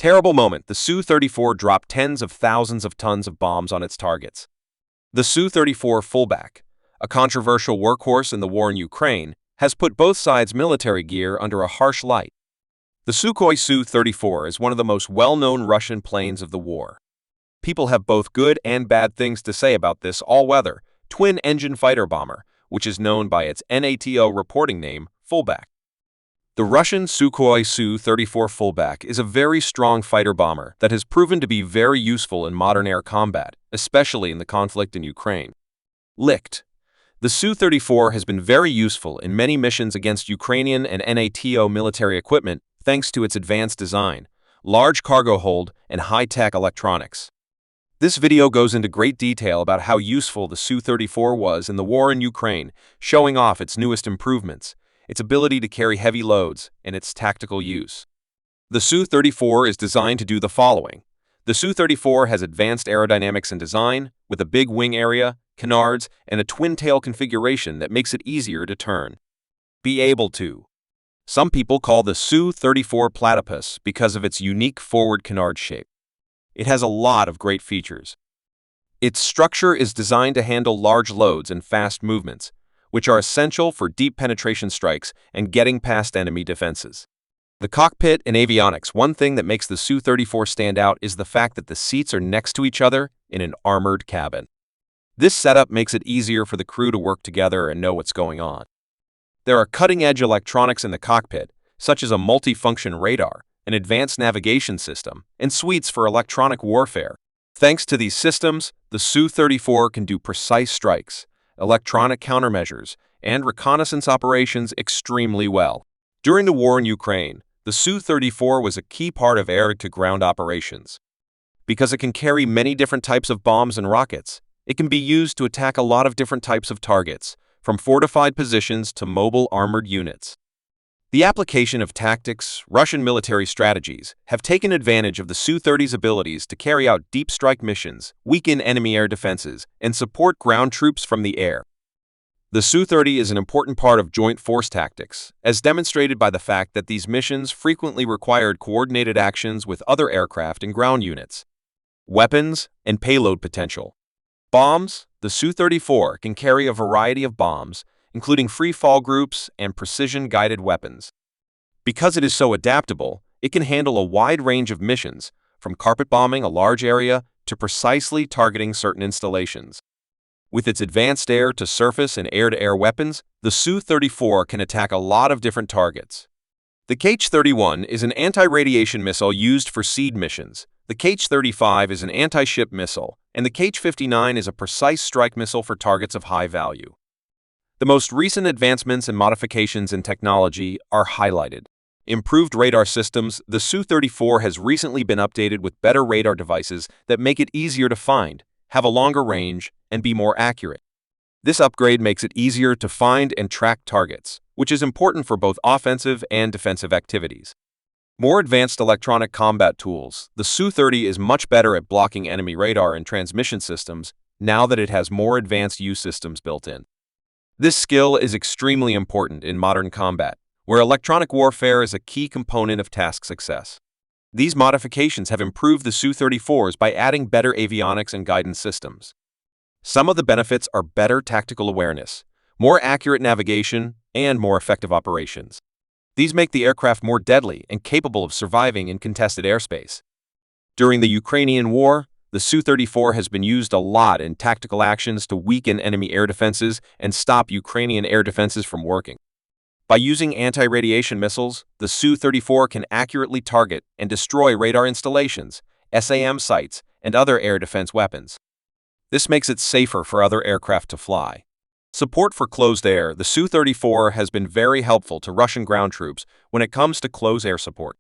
terrible moment, the Su-34 dropped tens of thousands of tons of bombs on its targets. The Su-34 fullback, a controversial workhorse in the war in Ukraine, has put both sides' military gear under a harsh light. The Sukhoi Su-34 is one of the most well-known Russian planes of the war. People have both good and bad things to say about this all-weather, twin-engine fighter bomber, which is known by its NATO reporting name, fullback. The Russian Sukhoi Su-34 fullback is a very strong fighter bomber that has proven to be very useful in modern air combat, especially in the conflict in Ukraine. Licht. The Su-34 has been very useful in many missions against Ukrainian and NATO military equipment thanks to its advanced design, large cargo hold, and high-tech electronics. This video goes into great detail about how useful the Su-34 was in the war in Ukraine, showing off its newest improvements, its ability to carry heavy loads, and its tactical use. The Su-34 is designed to do the following. The Su-34 has advanced aerodynamics and design, with a big wing area, canards, and a twin-tail configuration that makes it easier to turn. Be able to. Some people call the Su-34 platypus because of its unique forward canard shape. It has a lot of great features. Its structure is designed to handle large loads and fast movements, which are essential for deep penetration strikes and getting past enemy defenses. The cockpit and avionics. One thing that makes the Su-34 stand out is the fact that the seats are next to each other in an armored cabin. This setup makes it easier for the crew to work together and know what's going on. There are cutting-edge electronics in the cockpit, such as a multi-function radar, an advanced navigation system, and suites for electronic warfare. Thanks to these systems, the Su-34 can do precise strikes, electronic countermeasures, and reconnaissance operations extremely well. During the war in Ukraine, the Su-34 was a key part of air-to-ground operations. Because it can carry many different types of bombs and rockets, it can be used to attack a lot of different types of targets, from fortified positions to mobile armored units. The application of tactics, Russian military strategies, have taken advantage of the Su-30's abilities to carry out deep strike missions, weaken enemy air defenses, and support ground troops from the air. The Su-30 is an important part of joint force tactics, as demonstrated by the fact that these missions frequently required coordinated actions with other aircraft and ground units. Weapons and payload potential. Bombs. The Su-34 can carry a variety of bombs, including free-fall groups and precision-guided weapons. Because it is so adaptable, it can handle a wide range of missions, from carpet bombing a large area to precisely targeting certain installations. With its advanced air-to-surface and air-to-air weapons, the Su-34 can attack a lot of different targets. The Kh-31 is an anti-radiation missile used for seed missions. The Kh-35 is an anti-ship missile, and the Kh-59 is a precise strike missile for targets of high value. The most recent advancements and modifications in technology are highlighted. Improved radar systems. The Su-34 has recently been updated with better radar devices that make it easier to find, have a longer range, and be more accurate. This upgrade makes it easier to find and track targets, which is important for both offensive and defensive activities. More advanced electronic combat tools. The Su-30 is much better at blocking enemy radar and transmission systems now that it has more advanced U systems built in. This skill is extremely important in modern combat, where electronic warfare is a key component of task success. These modifications have improved the Su-34s by adding better avionics and guidance systems. Some of the benefits are better tactical awareness, more accurate navigation, and more effective operations. These make the aircraft more deadly and capable of surviving in contested airspace. During the Ukrainian war, the Su-34 has been used a lot in tactical actions to weaken enemy air defenses and stop Ukrainian air defenses from working. By using anti-radiation missiles, the Su-34 can accurately target and destroy radar installations, SAM sites, and other air defense weapons. This makes it safer for other aircraft to fly. Support for closed air. The Su-34 has been very helpful to Russian ground troops when it comes to close air support.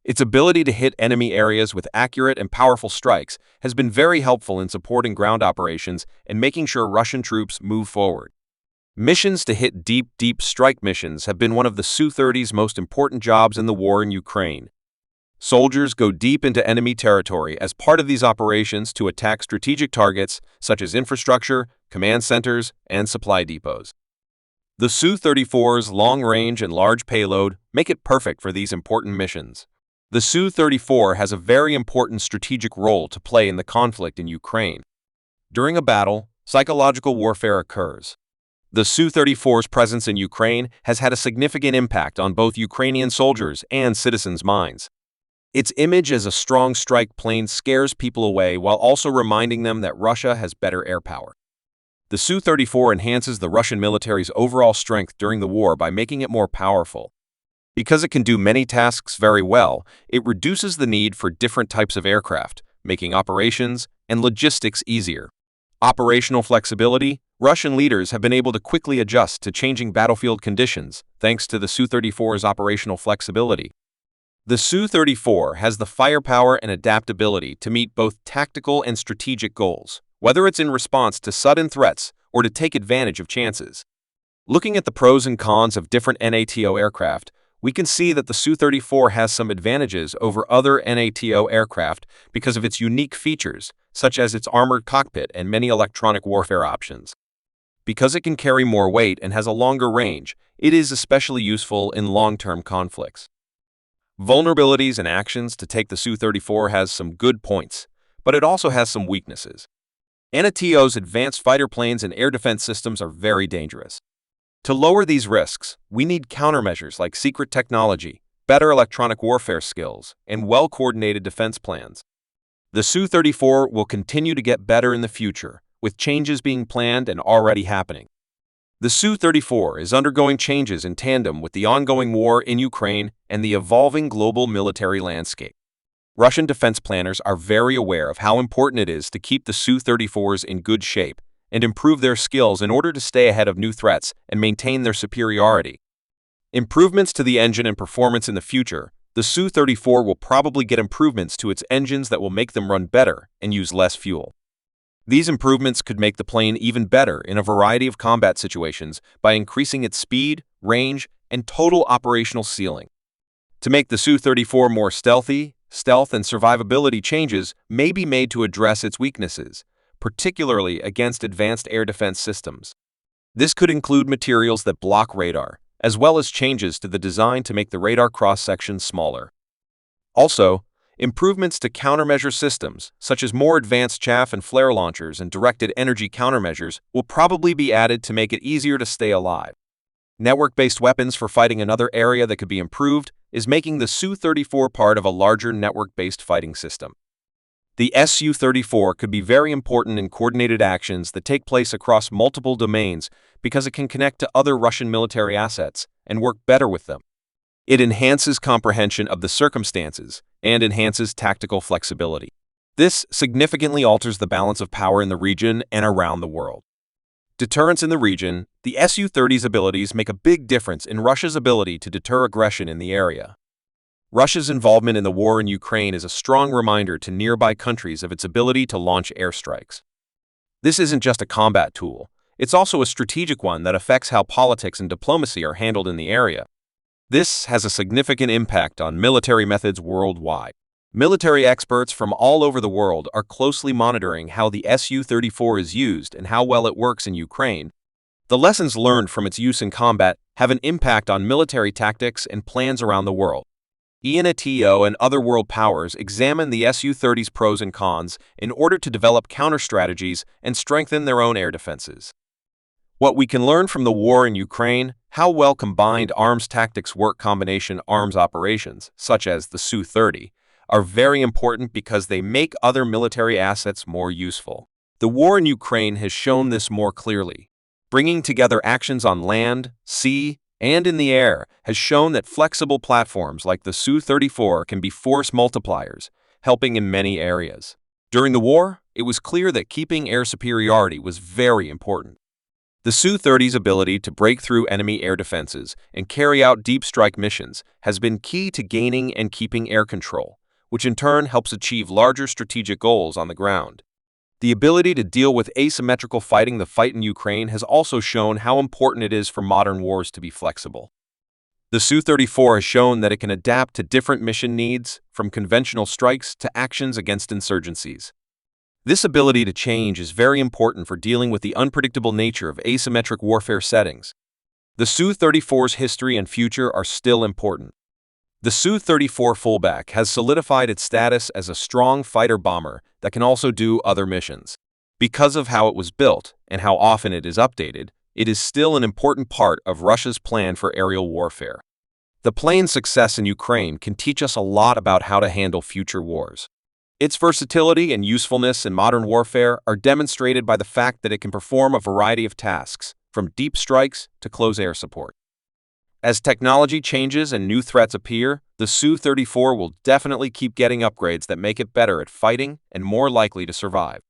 Its ability to hit enemy areas with accurate and powerful strikes has been very helpful in supporting ground operations and making sure Russian troops move forward. Missions to hit deep strike missions have been one of the Su-30's most important jobs in the war in Ukraine. Soldiers go deep into enemy territory as part of these operations to attack strategic targets such as infrastructure, command centers, and supply depots. The Su-34's long range and large payload make it perfect for these important missions. The Su-34 has a very important strategic role to play in the conflict in Ukraine. During a battle, psychological warfare occurs. The Su-34's presence in Ukraine has had a significant impact on both Ukrainian soldiers and citizens' minds. Its image as a strong strike plane scares people away while also reminding them that Russia has better air power. The Su-34 enhances the Russian military's overall strength during the war by making it more powerful. Because it can do many tasks very well, it reduces the need for different types of aircraft, making operations and logistics easier. Operational flexibility. Russian leaders have been able to quickly adjust to changing battlefield conditions thanks to the Su-34's operational flexibility. The Su-34 has the firepower and adaptability to meet both tactical and strategic goals, whether it's in response to sudden threats or to take advantage of chances. Looking at the pros and cons of different NATO aircraft, we can see that the Su-34 has some advantages over other NATO aircraft because of its unique features, such as its armored cockpit and many electronic warfare options. Because it can carry more weight and has a longer range, it is especially useful in long-term conflicts. Vulnerabilities and actions to take the Su-34 has some good points, but it also has some weaknesses. NATO's advanced fighter planes and air defense systems are very dangerous. To lower these risks, we need countermeasures like secret technology, better electronic warfare skills, and well-coordinated defense plans. The Su-34 will continue to get better in the future, with changes being planned and already happening. The Su-34 is undergoing changes in tandem with the ongoing war in Ukraine and the evolving global military landscape. Russian defense planners are very aware of how important it is to keep the Su-34s in good shape and improve their skills in order to stay ahead of new threats and maintain their superiority. Improvements to the engine and performance in the future. The Su-34 will probably get improvements to its engines that will make them run better and use less fuel. These improvements could make the plane even better in a variety of combat situations by increasing its speed, range, and total operational ceiling. To make the Su-34 more stealthy, stealth and survivability changes may be made to address its weaknesses, particularly against advanced air defense systems. This could include materials that block radar, as well as changes to the design to make the radar cross-section smaller. Also, improvements to countermeasure systems, such as more advanced chaff and flare launchers and directed energy countermeasures, will probably be added to make it easier to stay alive. Network-based weapons for fighting. Another area that could be improved is making the Su-34 part of a larger network-based fighting system. The Su-34 could be very important in coordinated actions that take place across multiple domains because it can connect to other Russian military assets and work better with them. It enhances comprehension of the circumstances and enhances tactical flexibility. This significantly alters the balance of power in the region and around the world. Deterrence in the region. The Su-30's abilities make a big difference in Russia's ability to deter aggression in the area. Russia's involvement in the war in Ukraine is a strong reminder to nearby countries of its ability to launch airstrikes. This isn't just a combat tool, it's also a strategic one that affects how politics and diplomacy are handled in the area. This has a significant impact on military methods worldwide. Military experts from all over the world are closely monitoring how the Su-34 is used and how well it works in Ukraine. The lessons learned from its use in combat have an impact on military tactics and plans around the world. NATO and other world powers examine the Su-30's pros and cons in order to develop counter-strategies and strengthen their own air defenses. What we can learn from the war in Ukraine, how well combined arms tactics work. Combination arms operations, such as the Su-30, are very important because they make other military assets more useful. The war in Ukraine has shown this more clearly. Bringing together actions on land, sea, and in the air has shown that flexible platforms like the Su-34 can be force multipliers, helping in many areas. During the war, it was clear that keeping air superiority was very important. The Su-30's ability to break through enemy air defenses and carry out deep strike missions has been key to gaining and keeping air control, which in turn helps achieve larger strategic goals on the ground. The ability to deal with asymmetrical fighting. The fight in Ukraine has also shown how important it is for modern wars to be flexible. The Su-34 has shown that it can adapt to different mission needs, from conventional strikes to actions against insurgencies. This ability to change is very important for dealing with the unpredictable nature of asymmetric warfare settings. The Su-34's history and future are still important. The Su-34 fullback has solidified its status as a strong fighter bomber that can also do other missions. Because of how it was built and how often it is updated, it is still an important part of Russia's plan for aerial warfare. The plane's success in Ukraine can teach us a lot about how to handle future wars. Its versatility and usefulness in modern warfare are demonstrated by the fact that it can perform a variety of tasks, from deep strikes to close air support. As technology changes and new threats appear, the Su-34 will definitely keep getting upgrades that make it better at fighting and more likely to survive.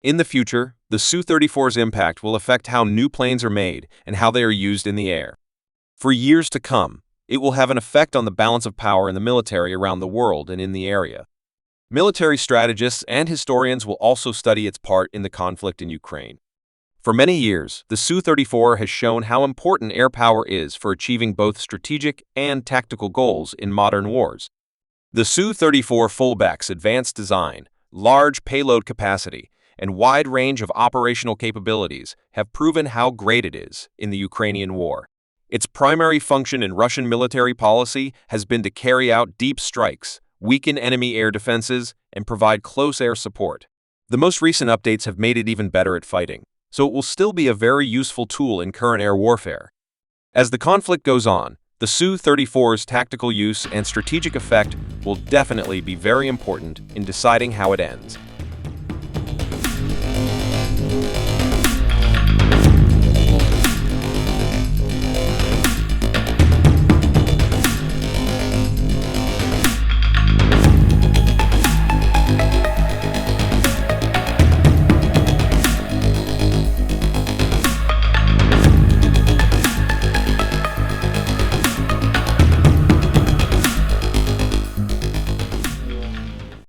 In the future, the Su-34's impact will affect how new planes are made and how they are used in the air. For years to come, it will have an effect on the balance of power in the military around the world and in the area. Military strategists and historians will also study its part in the conflict in Ukraine. For many years, the Su-34 has shown how important air power is for achieving both strategic and tactical goals in modern wars. The Su-34 fullback's advanced design, large payload capacity, and wide range of operational capabilities have proven how great it is in the Ukrainian war. Its primary function in Russian military policy has been to carry out deep strikes, weaken enemy air defenses, and provide close air support. The most recent updates have made it even better at fighting, so it will still be a very useful tool in current air warfare. As the conflict goes on, the Su-34's tactical use and strategic effect will definitely be very important in deciding how it ends.